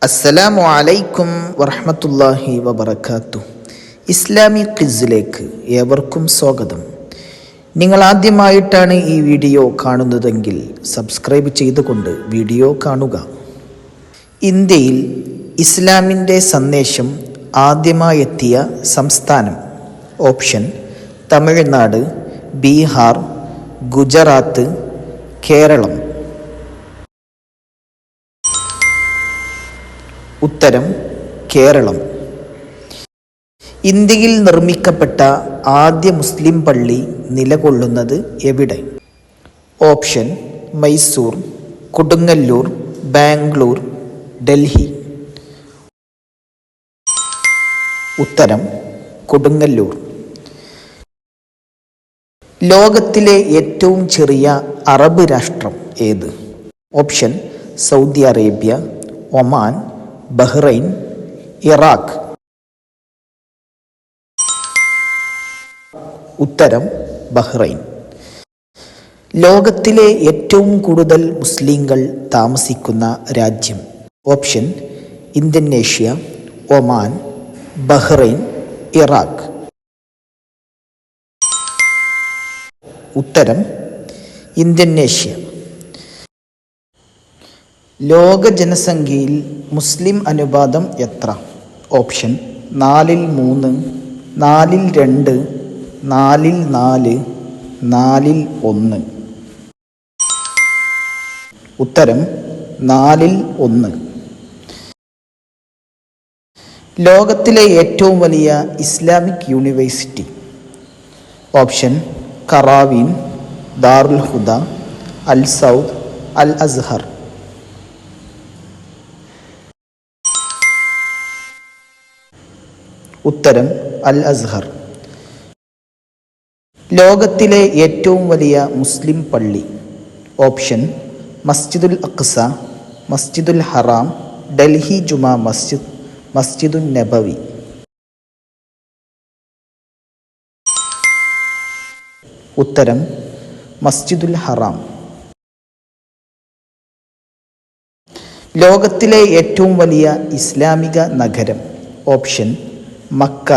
അസ്സലാമു അലൈക്കും വറഹ്മത്തുള്ളാഹി വബറകാതുഹു. ഇസ്ലാമിക് ക്വിസിലേക്ക് ഏവർക്കും സ്വാഗതം. നിങ്ങൾ ആദ്യമായിട്ടാണ് ഈ വീഡിയോ കാണുന്നതെങ്കിൽ സബ്സ്ക്രൈബ് ചെയ്തുകൊണ്ട് വീഡിയോ കാണുക. ഇന്ത്യയിൽ ഇസ്ലാമിൻ്റെ സന്ദേശം ആദ്യമായെത്തിയ സംസ്ഥാനം? ഓപ്ഷൻ: തമിഴ്നാട്, ബീഹാർ, ഗുജറാത്ത്, കേരളം. ഉത്തരം: കേരളം. ഇന്ത്യയിൽ നിർമ്മിക്കപ്പെട്ട ആദ്യ മുസ്ലിം പള്ളി നിലകൊള്ളുന്നത് എവിടെ? ഓപ്ഷൻ: മൈസൂർ, കൊടുങ്ങല്ലൂർ, ബാംഗ്ലൂർ, ഡൽഹി. ഉത്തരം: കൊടുങ്ങല്ലൂർ. ലോകത്തിലെ ഏറ്റവും ചെറിയ അറബ് രാഷ്ട്രം ഏത്? Option: Saudi Arabia, Oman, Bahrain, Iraq. ഉത്തരം: ബഹ്റൈൻ. ലോകത്തിലെ ഏറ്റവും കൂടുതൽ മുസ്ലിങ്ങൾ താമസിക്കുന്ന രാജ്യം? Option: Indonesia, Oman, Bahrain, Iraq. ഉത്തരം: ഇന്തോനേഷ്യ. ലോക ജനസംഖ്യയിൽ മുസ്ലിം അനുപാതം എത്ര? ഓപ്ഷൻ: 4/3, 4/2, 4/4, 4/1. ഉത്തരം: 4/1. ലോകത്തിലെ ഏറ്റവും വലിയ ഇസ്ലാമിക് യൂണിവേഴ്സിറ്റി? ഓപ്ഷൻ: ഖറാവീൻ, ദാറുൽ ഹുദ, അൽ സൗദ്, അൽ അസ്ഹർ. ഉത്തരം: അൽ അസ്ഹർ. ലോകത്തിലെ ഏറ്റവും വലിയ മുസ്ലിം പള്ളി? ഓപ്ഷൻ: മസ്ജിദുൽ അഖ്സ, മസ്ജിദുൽ ഹറാം, ഡൽഹി ജുമാ മസ്ജിദ്, മസ്ജിദുൻ നബവി. ഉത്തരം: മസ്ജിദുൽ ഹറാം. ലോകത്തിലെ ഏറ്റവും വലിയ ഇസ്ലാമിക നഗരം? Option: Mecca,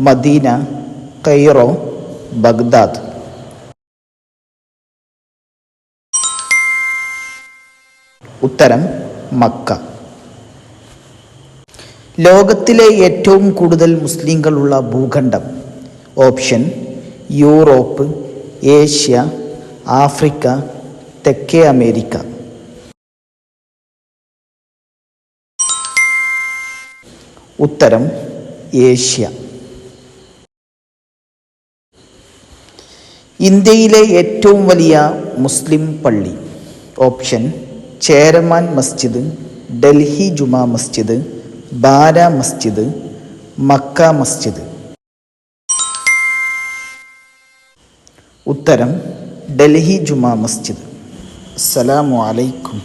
Medina, Cairo, Baghdad. ഉത്തരം: മക്ക. ലോകത്തിലെ ഏറ്റവും കൂടുതൽ മുസ്ലിങ്ങളുള്ള ഭൂഖണ്ഡം? ഓപ്ഷൻ: യൂറോപ്പ്, ഏഷ്യ, ആഫ്രിക്ക, തെക്കേ അമേരിക്ക. ഉത്തരം: ഏഷ്യ. ഇന്ത്യയിലെ ഏറ്റവും വലിയ മുസ്ലിം പള്ളി? ഓപ്ഷൻ: ചേരമാൻ മസ്ജിദ്, ഡൽഹി ജുമാ മസ്ജിദ്, ബാര മസ്ജിദ്, മക്ക മസ്ജിദ്. ഉത്തരം: ഡൽഹി ജുമാ മസ്ജിദ്. അസ്സലാമു അലൈക്കും.